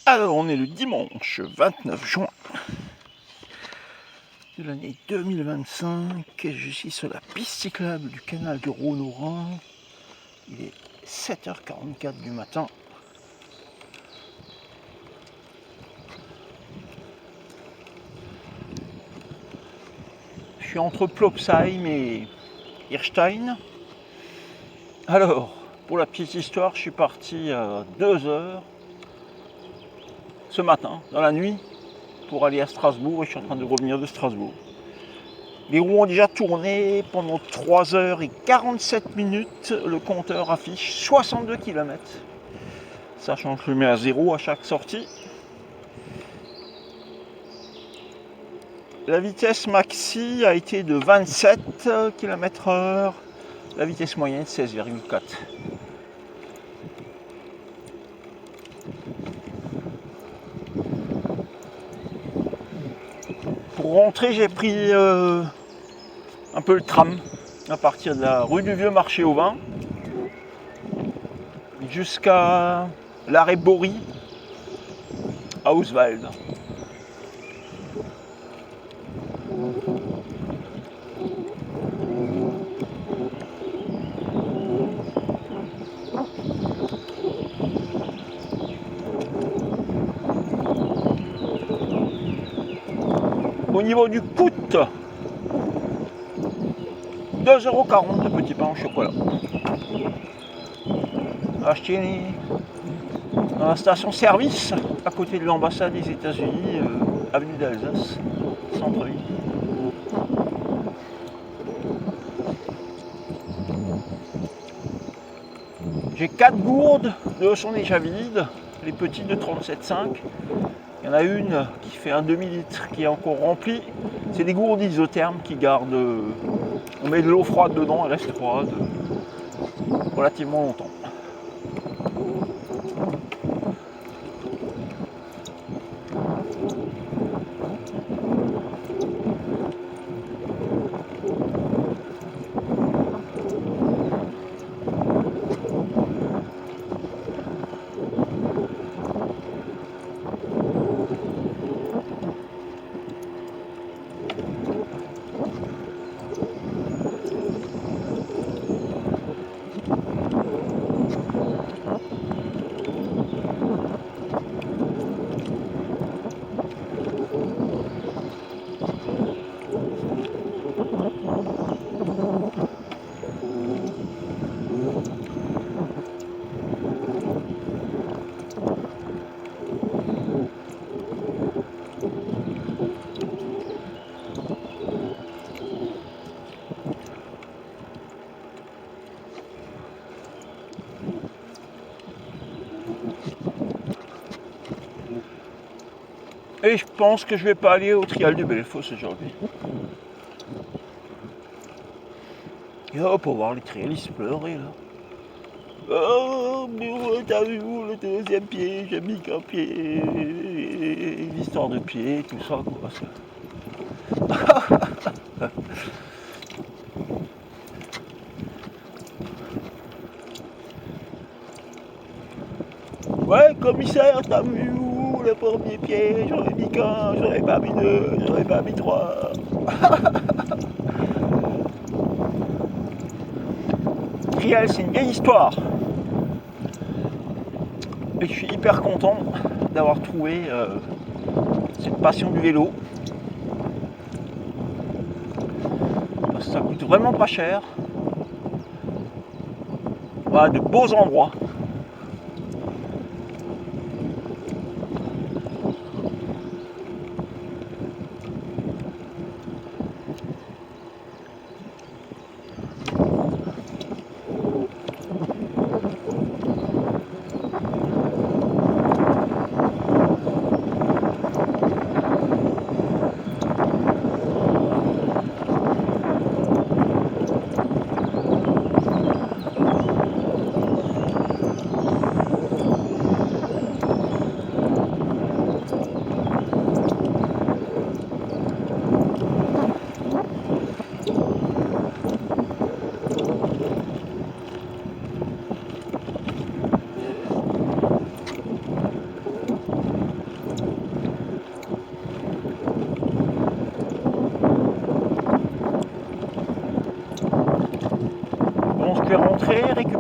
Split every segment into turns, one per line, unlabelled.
Alors, on est le dimanche 29 juin de l'année 2025 et je suis sur la piste cyclable du canal du Rhône au Rhin. Il est 7h44 du matin. Je suis entre Plopsheim et Hirstein. Alors, pour la petite histoire, je suis parti à 2h ce matin, dans la nuit, pour aller à Strasbourg et je suis en train de revenir de Strasbourg. Les roues ont déjà tourné pendant 3h47. Le compteur affiche 62 km. Sachant que je le mets à 0 à chaque sortie. La vitesse maxi a été de 27 km/h. La vitesse moyenne 16,4. Pour rentrer, j'ai pris un peu le tram à partir de la rue du Vieux Marché au Vin jusqu'à l'arrêt Bory à Auswald. Au niveau du coût, 2,40 € de petit pain au chocolat. Acheté dans la station-service à côté de l'ambassade des États-Unis, avenue d'Alsace, centre-ville. J'ai 4 gourdes, 2 sont déjà vides, les petites de 37,5. Il y en a une qui fait un demi-litre qui est encore remplie. C'est des gourdes isothermes qui gardent. On met de l'eau froide dedans, elle reste froide relativement longtemps. Et je pense que je vais pas aller au Trial du Belfosse aujourd'hui. Et hop, pour voir les trialistes pleurer là. Oh, mais t'as vu le deuxième pied, j'ai mis qu'un pied, l'histoire de pied, tout ça quoi. Ouais, commissaire, t'as vu où le premier pied? J'aurais mis qu'un, j'aurais pas mis deux, j'aurais pas mis trois. Trial, c'est une vieille histoire. Et je suis hyper content d'avoir trouvé cette passion du vélo. Parce que ça coûte vraiment pas cher. Voilà, de beaux endroits.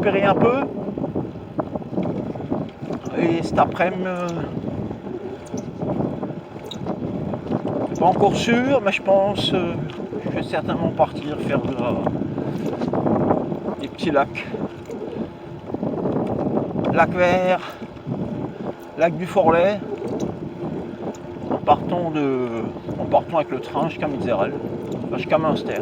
récupérer un peu. Et cet après-midi, pas encore sûr, mais je pense je vais certainement partir faire des petits lacs. Lac Vert, lac du Forlet, en partant avec le train jusqu'à Mitzerel, enfin jusqu'à Münster.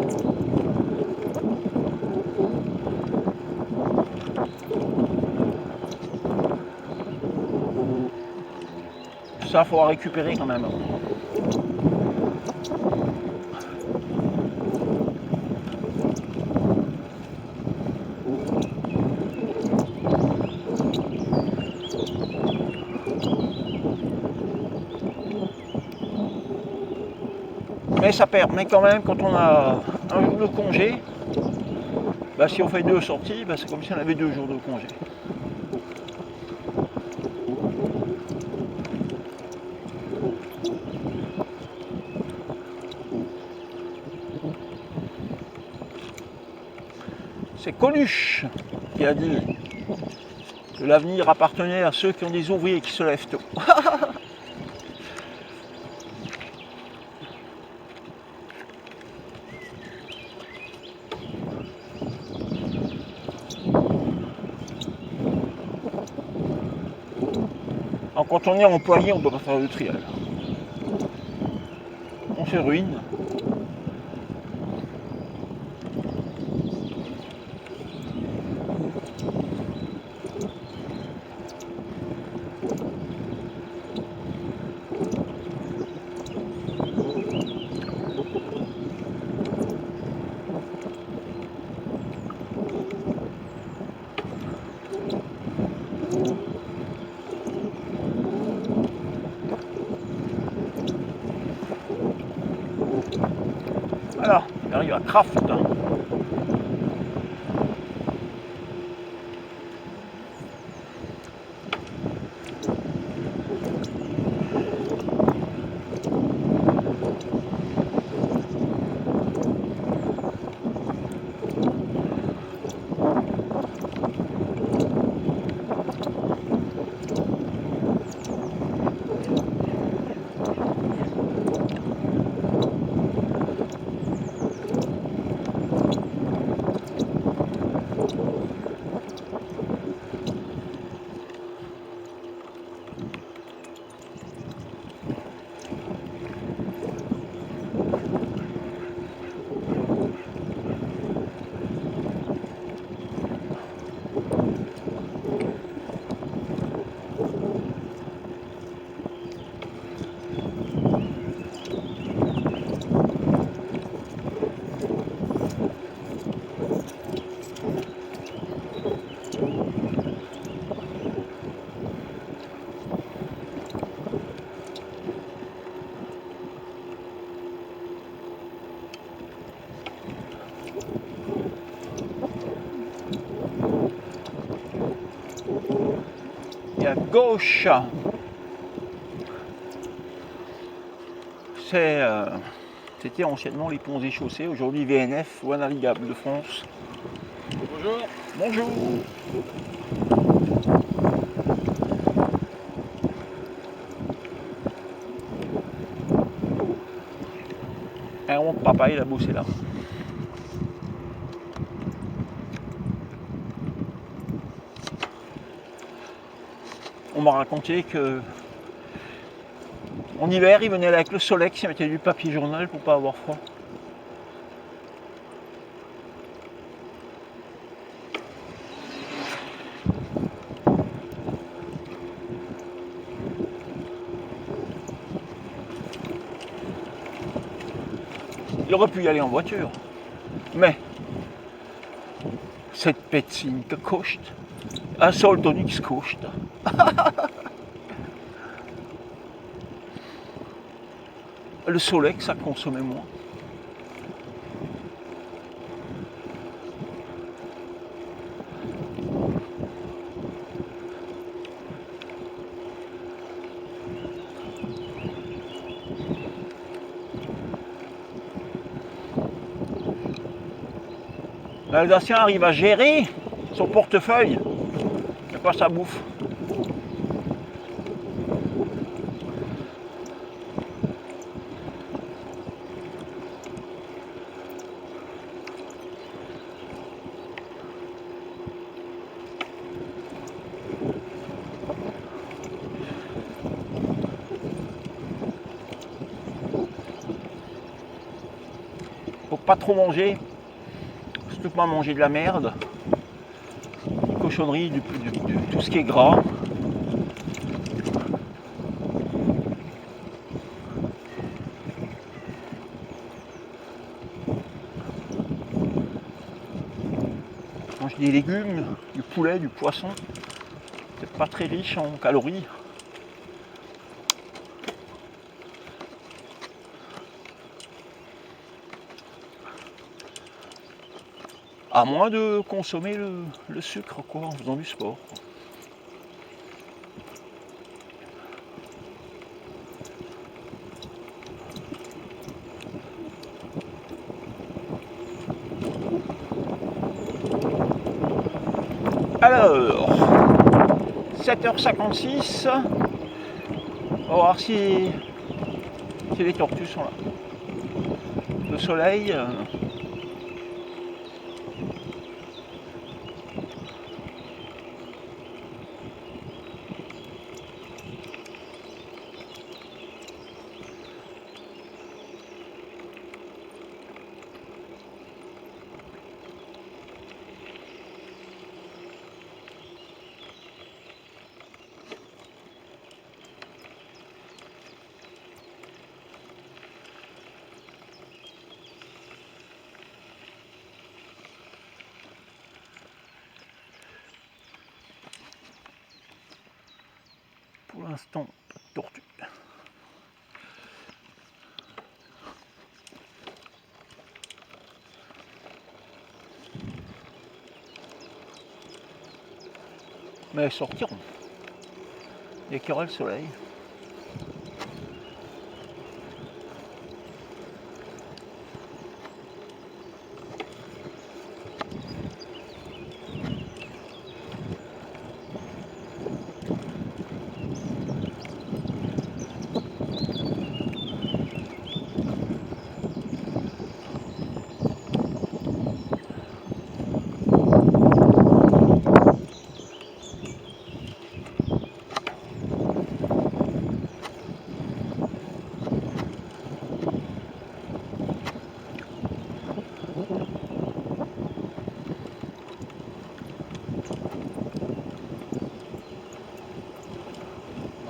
Ça, il faudra récupérer quand même. Mais ça permet quand même, quand on a un jour de congé, bah, si on fait 2 sorties, bah, c'est comme si on avait 2 jours de congé. C'est Coluche qui a dit que l'avenir appartenait à ceux qui ont des ouvriers qui se lèvent tôt. Alors, quand on est employé, on ne peut pas faire de trial. On se ruine. Voilà, on arrive à Kraft. Et à gauche, c'était anciennement les ponts et chaussées, aujourd'hui VNF, Voies navigables de France.
Bonjour.
Bonjour. Et mon papa, il a bossé là. On m'a raconté que en hiver, il venait là avec le Solex, il mettait du papier journal pour pas avoir froid. Il aurait pu y aller en voiture, mais cette pétine que coûte, un solde nichts coûte. Le Solex, ça consommait moins. L'Alsacien arrive à gérer Son portefeuille, c'est pas sa bouffe. Faut pas trop manger, surtout pas manger de la merde, des cochonneries, tout ce qui est gras. Mange des légumes, du poulet, du poisson, c'est pas très riche en calories. À moins de consommer le sucre quoi, en faisant du sport. Alors, 7h56, on va voir si les tortues sont là. Le soleil... Pour l'instant, pas de tortue. Mais elles sortiront. Il y a qu'il y aura le soleil.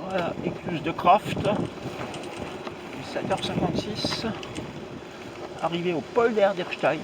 Voilà, écluse de Craft, 7h56, arrivé au polder d'Erstein.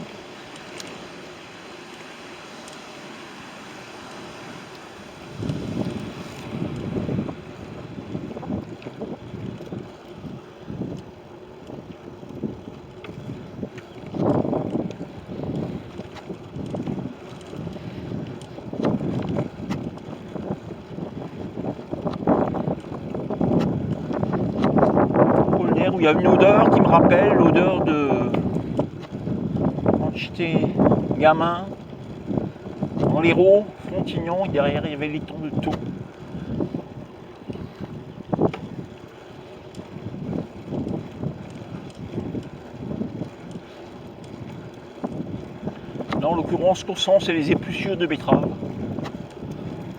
Où il y a une odeur qui me rappelle l'odeur de quand j'étais gamin dans l'Hérault, Frontignan, et derrière il y avait les tons de taux. Là en l'occurrence, ce qu'on sent, c'est les épluchures de betterave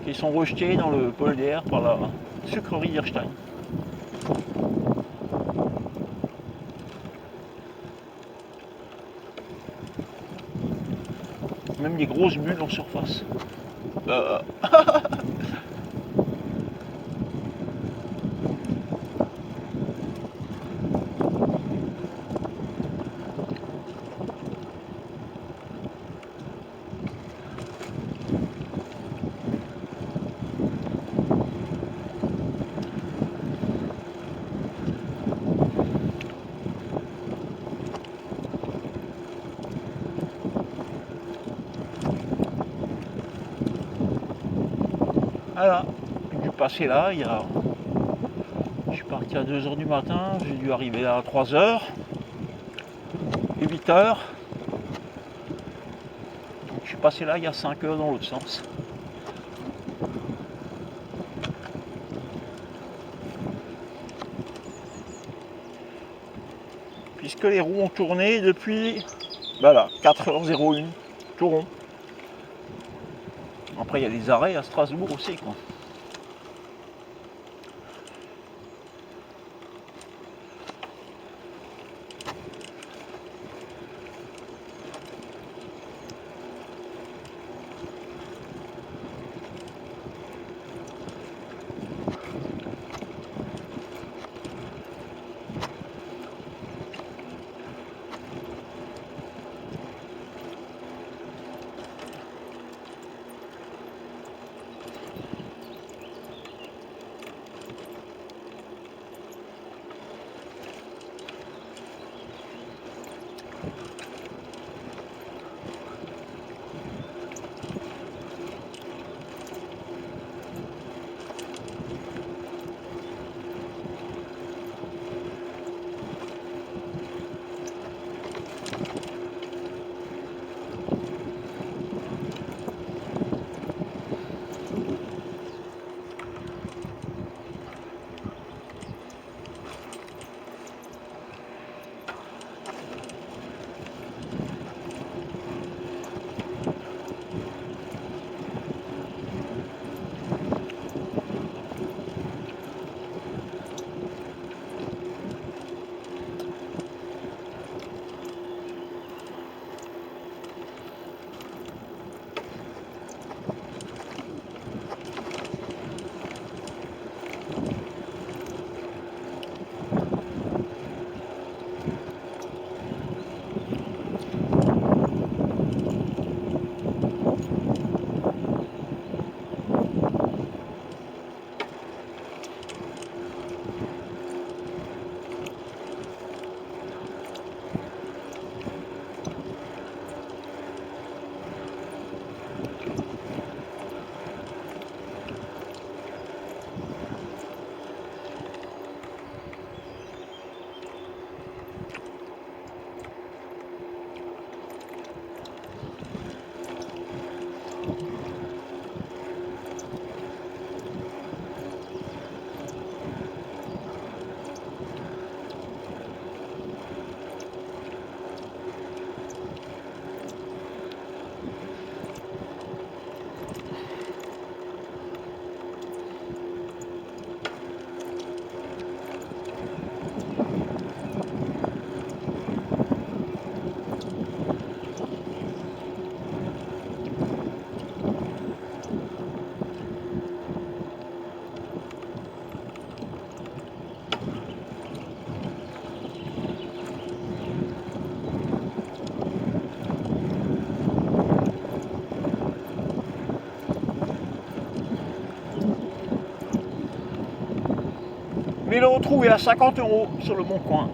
qui sont rejetées dans le polder par la sucrerie d'Erstein. Même des grosses bulles en surface. Voilà, j'ai dû passer là, je suis parti à 2h du matin, j'ai dû arriver là à 3h et 8h. Donc suis passé là il y a 5 heures dans l'autre sens. Puisque les roues ont tourné depuis, voilà, 4h01, tout rond. Après, il y a des arrêts à Strasbourg aussi, quoi. Vélo trouvé à 50 € sur le Bon Coin.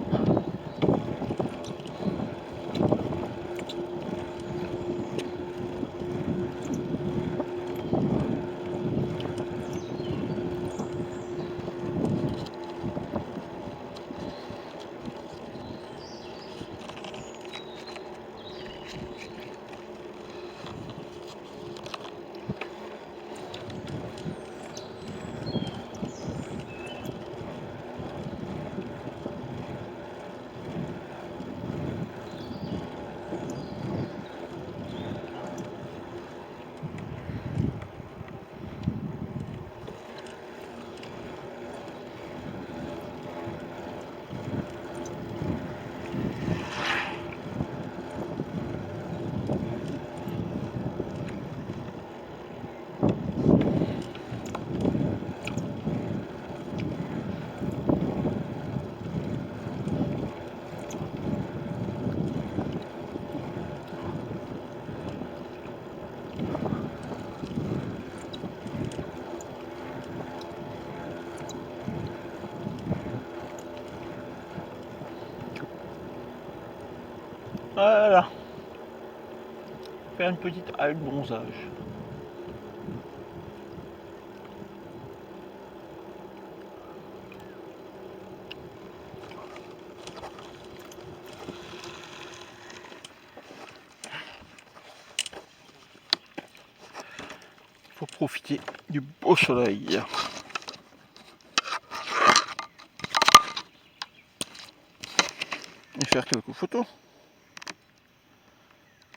Voilà. Faire une petite halte bronzage. pour profiter du beau soleil. Et faire quelques photos.